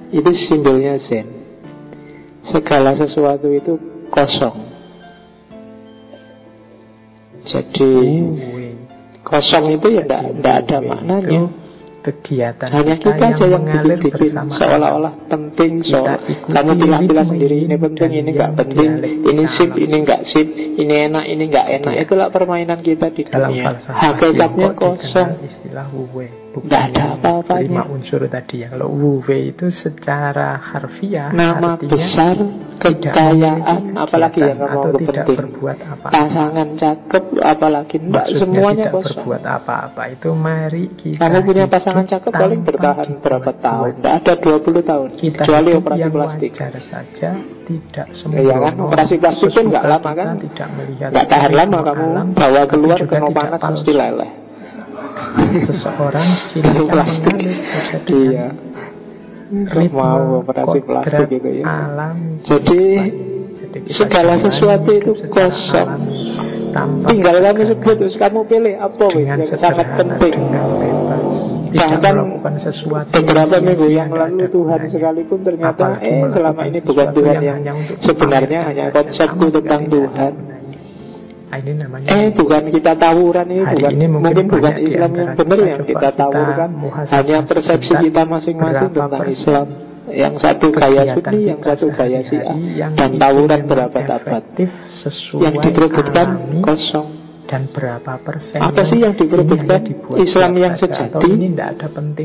itu simbolnya Zen. Segala sesuatu itu kosong. Jadi kosong itu ya tidak ada maknanya. Kegiatan hanya kita aja yang bikin seolah-olah penting. Kamu pilih-pilih sendiri, ini penting, ini nggak penting, ini sip, ini nggak sip, ini enak, ini nggak enak. Itulah permainan kita di dunia. Hakikatnya kosong, istilah wuwe, nggak ada apa-apanya. 5 unsur tadi ya. Kalau wuwe itu secara harfiah nama besar, kekayaan, apalagi yang kamu tidak penting, berbuat apa, pasangan cakep, apalagi enggak, semuanya tidak kosong. Berbuat apa-apa. Itu mari kita kamu punya pasangan cakep paling bertahan berapa tahun? Tidak ada 20 tahun kita kecuali operasi plastik. Wajar saja, tidak semua. Ya kan, operasi plastik pun nggak lama kan? Nggak tahan lama, kamu bawa keluar kena panas mesti leleh. Seseorang silakan mengalir saja dengan mau operasi plastik gitu ya. Alam. Jadi segala sesuatu itu kosong. Tinggal kamu sebut, terus kamu pilih apa yang sangat penting. Bahkan beberapa minggu yang lalu Tuhan sekalipun ternyata selama ini bukan Tuhan yang sebenarnya, hanya konsepku tentang Tuhan. Bukan kita tawuran, ini mungkin bukan Islam yang benar yang kita tawurkan, hanya persepsi kita masing-masing tentang Islam. Yang satu gaya Sunni, yang satu gaya Syiah, dan tawuran berapa abad. Yang diperebutkan kosong. Dan berapa persen apa sih yang diperebutkan? Islam yang sejati,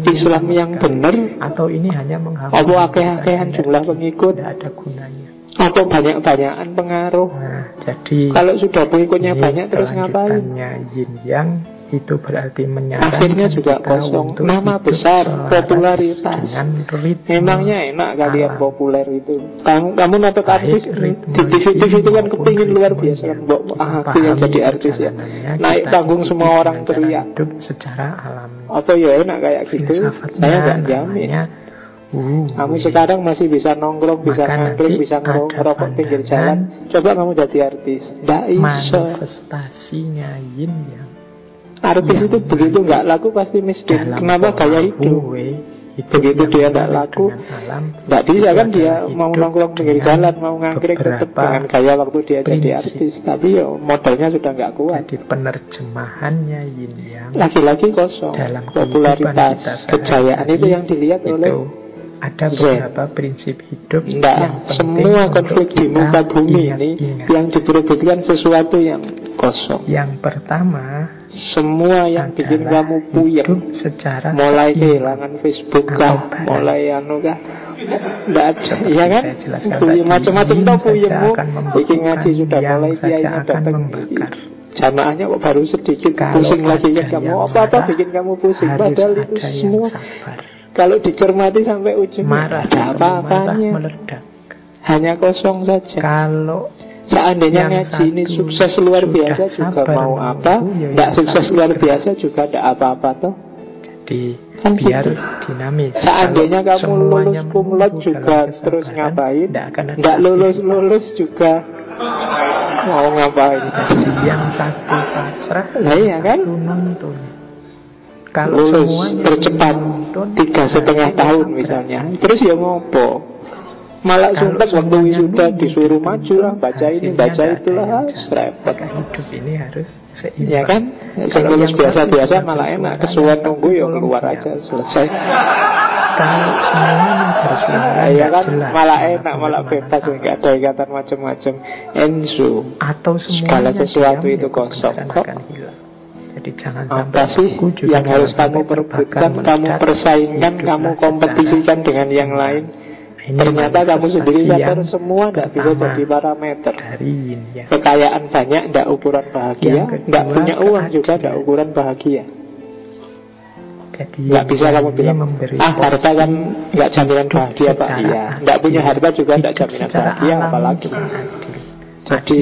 Islam yang benar, atau ini hanya menghambat? Apa akeh-akehan jumlah pengikut? Tidak ada gunanya. Atau banyak-banyakan pengaruh? Nah, jadi kalau sudah pengikutnya banyak terus ngapain? Yin yang itu berarti menyarankan akhirnya juga kosong. Nama besar, popularitas. Memangnya enak kalian populer itu. Kamu nonton artis di TV itu kan kepingin luar biasa. Aku yang jadi artis ya. Naik panggung semua orang teriak. Secara alami. Atau ya enak kayak gitu. Saya nggak jamin. Kamu sekarang masih bisa nongkrong, bisa ngangkring, bisa ngerokok pinggir jalan. Coba kamu jadi artis. Nggak iso. Manifestasinya yin yang artis itu begitu nggak laku pasti miskin. Kenapa? Gaya hidup. Begitu dia nggak laku, nggak bisa kan dia mau nongkrong pinggir jalan, mau ngangkring tetap dengan gaya waktu dia jadi artis. Tapi ya modalnya sudah nggak kuat. Jadi penerjemahannya yin yang lagi-lagi kosong. Dalam popularitas, kejayaan itu yang dilihat oleh ada beberapa prinsip hidup yang penting. Semua konflik di muka bumi ini yang diperebutkan sesuatu yang kosong. Yang pertama, semua yang bikin kamu puyeng, mulai kehilangan Facebook kah, mulai anu kah, nggak ada, iya kan? Macam-macam tau puyengmu. Bikin ngaji sudah mulai kiainya datang. Jamaahnya kok baru sedikit, pusing lagi kan kamu. Apa-apa bikin kamu pusing, padahal itu semua kalau dicermati sampai ujung marah, apa-apanya, hanya kosong saja. Kalau seandainya ngaji ini sukses luar biasa juga mau apa? Tidak sukses luar biasa juga tidak apa-apa toh. Jadi kan biar dinamis. Seandainya kamu lulus kumlot juga terus ngapain? Tidak lulus juga mau ngapain? Jadi yang satu pasrah, iya kan? Satu nuntun. Kalau lulus semuanya tercepat 3,5 tahun misalnya, terus ya ngopo? Malah suntek waktu wisuda disuruh maju lah, baca ini, baca itulah, repot. Hidup ini harus seimbang. Ya kan? Kalau lulus biasa-biasa malah enak, kesuwen nunggu ya keluar aja, selesai. Kalau semuanya bersuara ya kan? Jelas, malah enak, malah bebas, nggak ada ikatan macam-macam. Ensu, atau segala sesuatu itu kosong kok. Jadi jangan apa sih yang harus kamu perebutkan, kamu persaingkan, kamu kompetisikan dengan yang lain? Ternyata kamu sendiri sadar semua tidak bisa jadi parameter. Kekayaan banyak tidak ukuran bahagia, tidak punya uang juga tidak ukuran bahagia. Tidak bisa kamu bilang harta kan tidak jaminan bahagia Pak. Iya, tidak punya harta juga tidak jaminan bahagia, apalagi. Jadi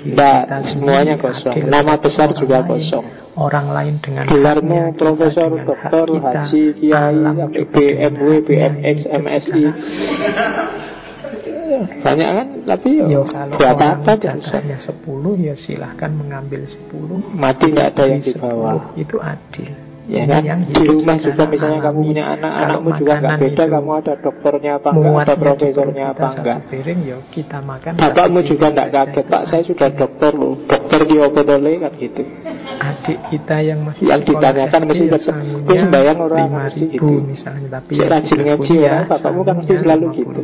tidak semuanya kosong. Nama besar juga kosong. Orang lain dengan gelarmu profesor, doktor, haji, kiai, BMW, BMX, MSI, banyak kan? Tapi ya kalau buat apa? Hanya 10 ya silahkan mengambil 10. Mati tidak ada yang dibawa. Itu adil. Ya kan, di rumah juga misalnya kamu punya anak, anakmu juga nggak beda, kamu ada dokternya apa enggak, ada profesornya apa enggak. Piring, yo, kita makan bapakmu juga nggak kaget, Pak saya sudah dokter loh, dokter di apa tole kan gitu. Adik kita yang masih yang ditanyakan mesti tetap sembayang orang 5.000 gitu. Misalnya, tapi ya rajin ngaji ya, bapakmu kan mesti selalu gitu.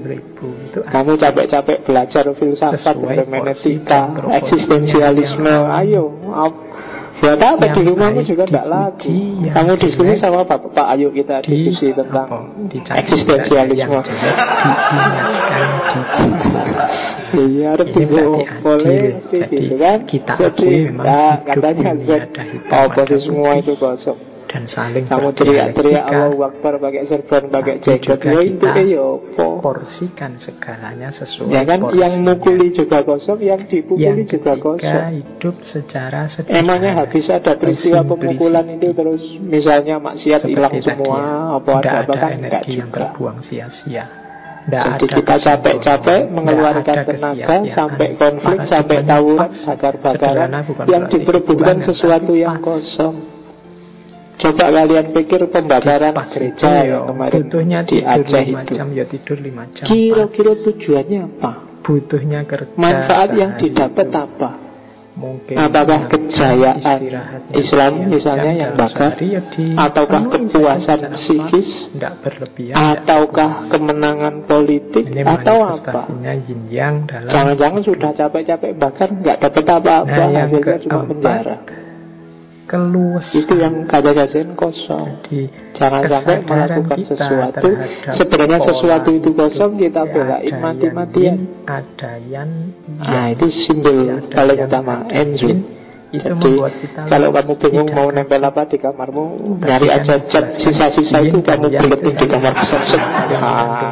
Kamu capek-capek belajar filsafat, hermeneutika, eksistensialisme, ayo buat apa di rumahmu juga tidak laku. Kamu diskusi sama Pak, ayo kita diskusi tentang eksistensialisme. Iya, harus boleh gitu kan. Jadi, katanya apa sih semua itu kosong. Dan saling kamu teriak-teriak Allahu Akbar pakai serban, pakai jaket, ya itu porsikan segalanya sesuai ya kan, porsinya. Yang mukuli juga kosong, yang dipukuli juga kosong. Hidup secara sederhana. Emangnya habis ada peristiwa pemukulan itu terus misalnya maksiat hilang semua, apa ada bahkan energi yang terbuang sia-sia. Jadi kita capek-capek mengeluarkan tenaga sampai konflik, sampai tawuran, bakar-bakaran, yang diperebutkan sesuatu yang kosong. Coba kalian pikir pembakaran gereja yang kemarin di Aceh itu, tidur 5 jam. Kira-kira tujuannya apa? Butuhnya kerja. Manfaat yang didapat apa? Mungkin apakah kejayaan Islam misalnya yang bakar, ataukah kepuasan psikis, ataukah kemenangan politik, atau apa? Jangan-jangan sudah capek-capek bakar nggak dapat apa-apa, hasilnya cuma penjara. Keluas. Itu yang kajian kosong. Jadi, jangan sampai melakukan sesuatu. Sebenarnya sesuatu itu kosong, kita belain mati-matian. Ada yang itu simbol paling utama enzim. Itu membuat kita kalau kamu bingung mau nempel apa di kamarmu, nyari aja cat sisa-sisa itu, kamu beletin di kamar set-set.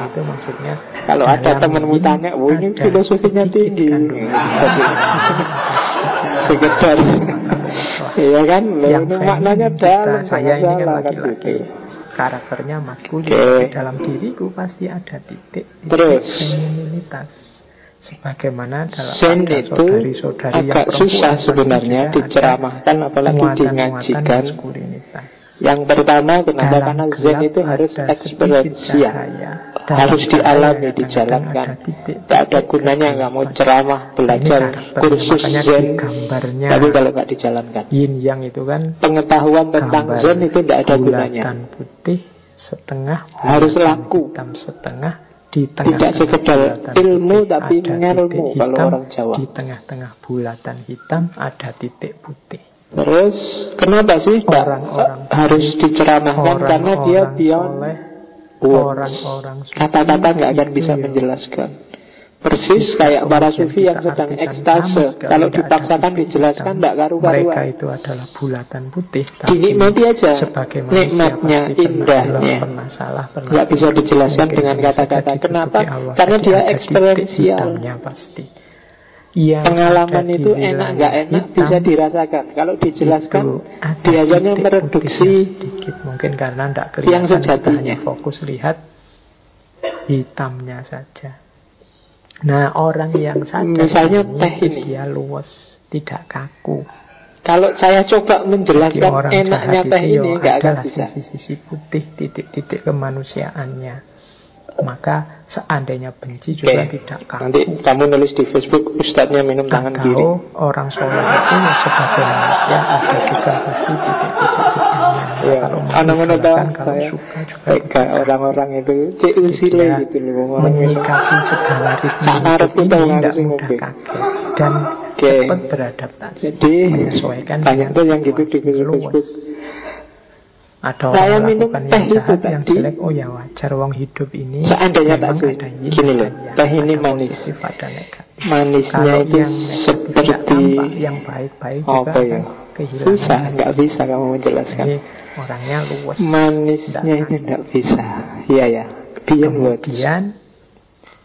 Itu maksudnya kalau ada temanmu tanya, ini filosofinya tinggi. Sekedar iya kan, yang maknanya dalam. Saya ini kan laki-laki, karakternya maskulin. Dalam diriku pasti ada titik femininitas. Sebagaimana dalam saudari-saudari agak susah sebenarnya diceramahkan, apalagi dingajikan. Yang pertama, kenapa? Karena Zen itu harus eksperiensial, harus dialami, dijalankan. Tak ada gunanya nggak mau ceramah, belajar kursus Zen, tapi kalau nggak dijalankan. Yin yang itu kan pengetahuan tentang Zen itu tidak ada gunanya. Putih setengah, harus laku, hitam setengah. Tidak sekedar ilmu tapi ngelmu kalau orang Jawa. Di tengah-tengah bulatan hitam ada titik putih. Terus kenapa sih orang harus diceramahkan? Karena dia beyond kata-kata nggak akan bisa menjelaskan. Persis kayak para sufi yang sedang ekstase, kalau dipaksakan dijelaskan tidak karu-karuan. Mereka itu adalah bulatan putih, dinikmati aja nikmatnya, indahnya, nggak bisa dijelaskan dengan kata-kata. Kenapa? Karena dia eksperiensial. Pengalaman itu enak nggak enak bisa dirasakan. Kalau dijelaskan biasanya mereduksi sedikit, mungkin karena tidak yang kelihatan, sejatinya. Fokus lihat hitamnya saja. Nah, orang yang sadar misalnya teh ini, dia luas, tidak kaku. Kalau saya coba menjelaskan enaknya teh ini, nggak akan bisa. Sisi-sisi putih, titik-titik kemanusiaannya. Maka seandainya benci juga tidak kaku. Nanti kamu nulis di Facebook, ustadznya minum tangan kiri. Orang soleh itu sebagai manusia ada juga pasti titik-titik hitamnya. Ya, kalau suka juga kayak orang-orang itu usile gitu loh. Menyikapi segala ritme hidup ini tidak mudah kaget dan cepat beradaptasi. Jadi menyesuaikan banyak tuh yang gitu di Facebook. Ada orang melakukan yang jahat, yang jelek, oh ya wajar, wong hidup ini seandainya tak gini loh, teh ini manis, manisnya itu seperti yang baik-baik juga ya? Kehilangan susah, nggak bisa kamu menjelaskan. Ini orangnya luwes, manisnya itu nggak bisa. Iya ya, kemudian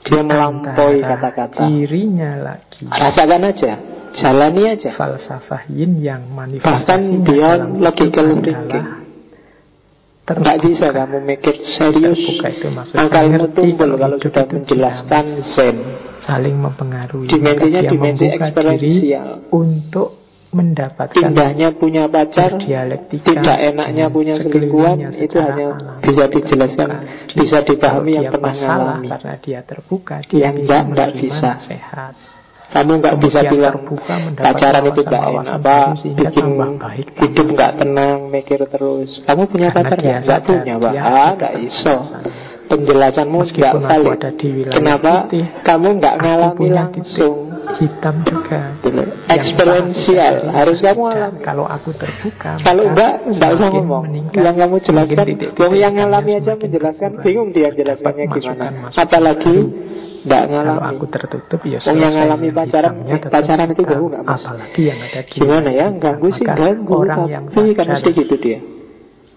dia melampaui kata-kata, cirinya lagi rasakan aja, jalani aja. Falsafah yin yang manifestasinya bahkan dia logical thinking. Tidak bisa kamu mikir serius, akalmu tumpul kalau sudah menjelaskan Zen. Saling mempengaruhi. Dimensinya dimensi eksperiensial. Untuk mendapatkan indahnya punya pacar, tidak enaknya punya selingkuhan, itu hanya bisa dijelaskan, bisa dipahami yang pernah ngalami. Karena dia terbuka, dia yang enggak bisa. Sehat. Kamu nggak bisa bilang pacaran itu nggak enak, Pak, bikin hidup nggak tenang, mikir terus. Kamu punya pacar nggak punya, Pak? Nggak iso. Penjelasanmu nggak valid. Kenapa? Kamu nggak ngalami langsung. Hitam juga. Eksperiensial harus kamu alami. Kalau aku terbuka, kalau enggak usah ngomong. Yang kamu jelaskan, yang ngalami aja menjelaskan, bingung dia jelaskannya gimana. Apalagi nggak ngalami. Kalau aku tertutup, ya yang ngalami pacaran itu ganggu nggak, Mas? Apalagi yang ada di gimana ya? Ganggu sih ganggu. Orang yang kan mesti gitu dia.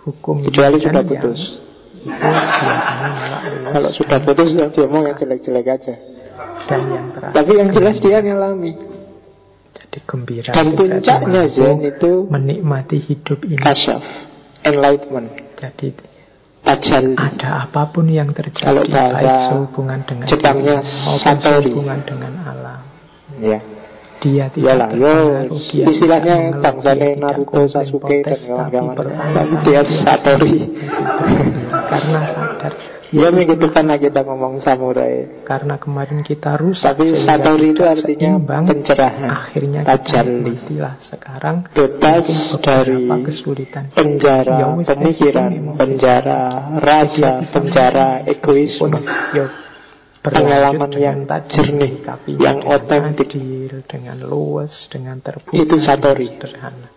Hukum kecuali sudah putus. Itu biasanya malah lulus. Kalau sudah putus, dia mau yang jelek-jelek aja. Dan yang terakhir, tapi yang jelas dia ngalami. Jadi gembira. Dan puncaknya Zen itu menikmati hidup ini. Kasyaf, enlightenment. Jadi tajalli. Ada apapun yang terjadi, baik sehubungan dengan Jepangnya maupun sehubungan dengan alam. Ya. Dia tidak terpengaruh, dia istilahnya bangsanya Naruto, Sasuke dan kawan-kawan. Tapi dia satori. Karena sadar. Ya minggu depan kita ngomong samurai. Karena kemarin kita rusak. Tapi satori itu artinya pencerahan. Akhirnya tajalli. Matilah sekarang. Bebas dari kesulitan. Penjara pemikiran, penjara rasa, penjara egoisme. Pengalaman yang jernih, yang otentik, dengan luas, dengan terbuka, itu satori. Sederhana.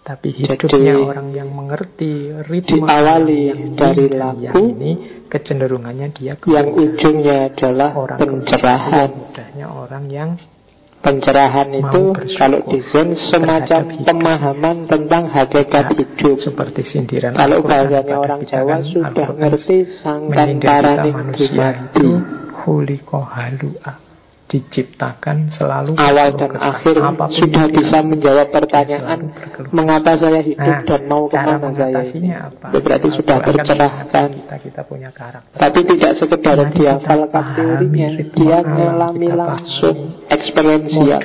Tapi hidupnya orang yang mengerti ritme diawali dari laku ini, kecenderungannya dia yang ujungnya adalah orang pencerahan. Mudahnya orang yang pencerahan itu kalau di Zen semacam pemahaman tentang hakikat hidup. Seperti sindiran. Kalau bahasanya orang Jawa sudah ngerti sangkan paraning dumadi. Huliko halua, diciptakan selalu awal dan akhir, sudah bisa menjawab pertanyaan mengapa saya hidup dan mau kemana saya ini. Berarti sudah tercerahkan. Kita punya karakter. Tapi tidak sekedar dia hafalkan teorinya, dia mengalami langsung, eksperiensial.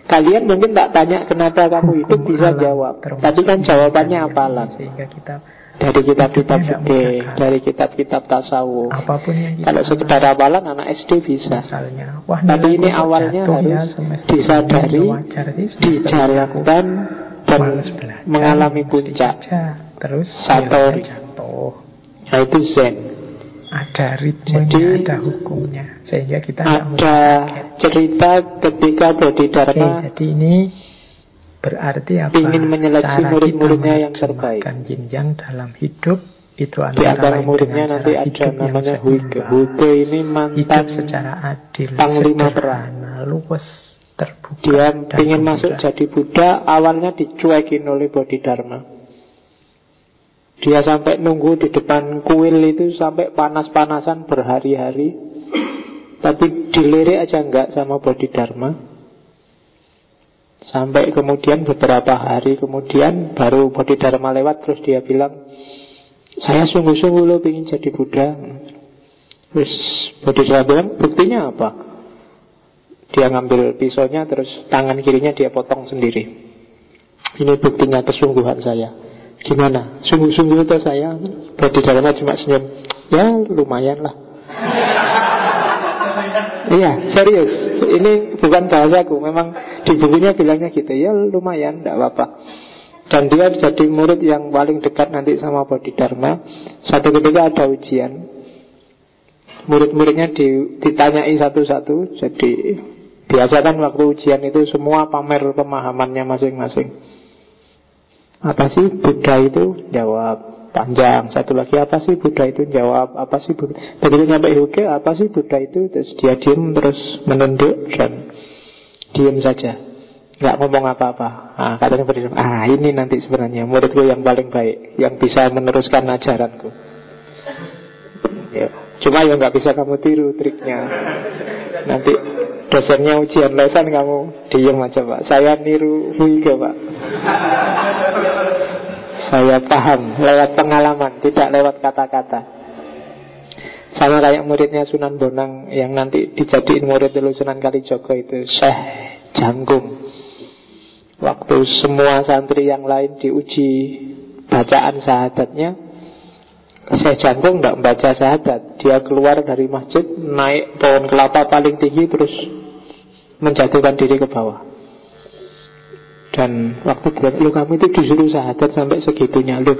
Kalian mungkin tak tanya kenapa kamu hidup, bisa jawab, tapi kan jawabannya apalah. Sehingga kita dari kitab-kitab fikih, dari kitab-kitab tasawuf. Apapun yang kalau sekedar hafalan anak SD bisa. Misalnya, tapi ini awalnya harus disadari, dijalankan dan mengalami puncak. Terus satori. Nah itu Zen. Ada ritmenya, ada hukumnya, sehingga kita ada cerita ketika Bodhidharma. Jadi ini berarti apa? Ingin menyeleksi murid-muridnya yang terbaik. Yin yang dalam hidup itu di antara muridnya nanti ada namanya Huike. Huike ini mantan secara adil, panglima perang, luwes, terbuka. Dia ingin masuk jadi Buddha, awalnya dicuekin oleh Bodhidharma. Dia sampai nunggu di depan kuil itu sampai panas-panasan berhari-hari, tapi dilirik aja enggak sama Bodhidharma. Sampai kemudian beberapa hari kemudian baru Bodhidharma lewat, terus dia bilang, saya sungguh-sungguh loh ingin jadi Buddha. Terus Bodhidharma bilang, buktinya apa? Dia ngambil pisaunya, terus tangan kirinya dia potong sendiri. Ini buktinya kesungguhan saya. Gimana? Sungguh-sungguh itu saya? Bodhidharma cuma senyum, ya lumayan lah. Iya, serius. Ini bukan bahasaku. Memang di bukunya bilangnya gitu. Ya lumayan, tidak apa-apa. Dan dia jadi murid yang paling dekat nanti sama Bodhidharma. Satu ketika ada ujian, murid-muridnya ditanyai satu-satu. Jadi biasa kan waktu ujian itu semua pamer pemahamannya masing-masing. Apa sih Buddha itu? Jawab panjang. Satu lagi, apa sih Buddha itu? Jawab, apa sih Buddha? Begitu sampai Huike, apa sih Buddha itu? Terus dia diam, terus menunduk dan diam saja, nggak ngomong apa-apa. Nah, katanya berdiri, ini nanti sebenarnya muridku yang paling baik, yang bisa meneruskan ajaranku. Ya. Cuma ya nggak bisa kamu tiru triknya. Nanti dosennya ujian lesan, kamu diam aja Pak. Saya niru Huike Pak. Saya paham lewat pengalaman, tidak lewat kata-kata. Sama kayak muridnya Sunan Bonang yang nanti dijadiin murid dulu Sunan Kalijogo itu, Syekh Jangkung. Waktu semua santri yang lain diuji bacaan syahadatnya, Syekh Jangkung tidak membaca syahadat. Dia keluar dari masjid, naik pohon kelapa paling tinggi, terus menjatuhkan diri ke bawah. Dan waktu bilang, lu kamu itu disuruh syahadat sampai segitunya. Lu,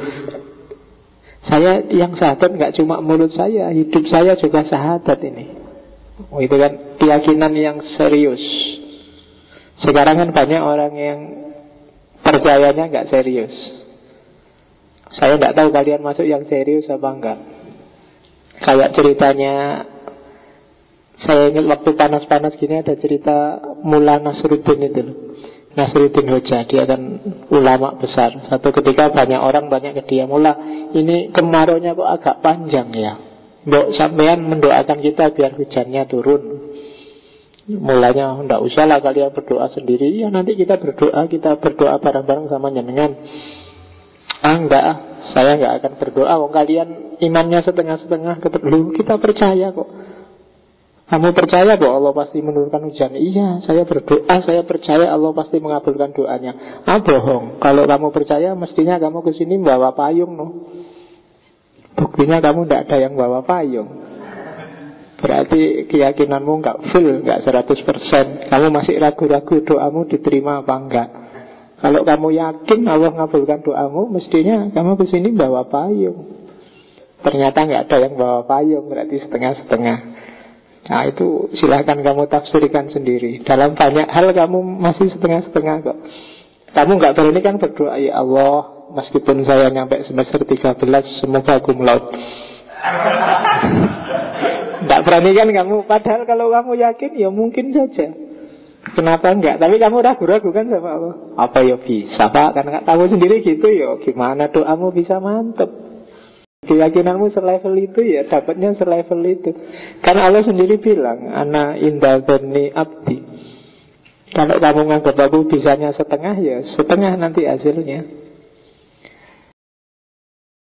saya yang syahadat nggak cuma mulut saya, hidup saya juga syahadat ini. Oh, itu kan keyakinan yang serius. Sekarang kan banyak orang yang percayanya nggak serius. Saya nggak tahu kalian masuk yang serius apa enggak. Kayak ceritanya, saya ingat waktu panas-panas gini ada cerita Mullah Nasruddin itu, Nasruddin Hoja. Dia kan ulama besar. Satu ketika banyak orang banyak ke dia, Mullah, ini kemaraunya kok agak panjang ya, mbok sampean mendoakan kita biar hujannya turun. Mulanya, enggak usah lah kalian berdoa sendiri. Ya nanti kita berdoa bareng-bareng sama jenengan. Enggak, saya enggak akan berdoa. Wong kalian imannya setengah-setengah. Lu, kita percaya kok. Kamu percaya bahwa Allah pasti menurunkan hujan? Iya, saya berdoa, saya percaya Allah pasti mengabulkan doanya. Bohong. Kalau kamu percaya, mestinya kamu kesini bawa payung, no. Buktinya kamu enggak ada yang bawa payung. Berarti keyakinanmu enggak full, enggak 100%. Kamu masih ragu-ragu doamu diterima apa enggak. Kalau kamu yakin Allah mengabulkan doamu, mestinya kamu kesini bawa payung. Ternyata nggak ada yang bawa payung, berarti setengah-setengah. Nah itu silahkan kamu tafsirkan sendiri. Dalam banyak hal kamu masih setengah-setengah kok. Kamu nggak berani kan berdoa, ya Allah, meskipun saya nyampe semester 13, semoga cum laude. Nggak berani kan kamu. Padahal kalau kamu yakin, ya mungkin saja. Kenapa enggak? Tapi kamu ragu-ragu kan sama Allah. Apa ya bisa Pak? Karena kamu sendiri gitu ya. Gimana doamu bisa mantep? Keyakinanmu selevel itu ya, dapatnya selevel itu. Karena Allah sendiri bilang, Ana inda dzanni abdi. Kalau kamu nganggap aku bisanya setengah, ya setengah nanti hasilnya.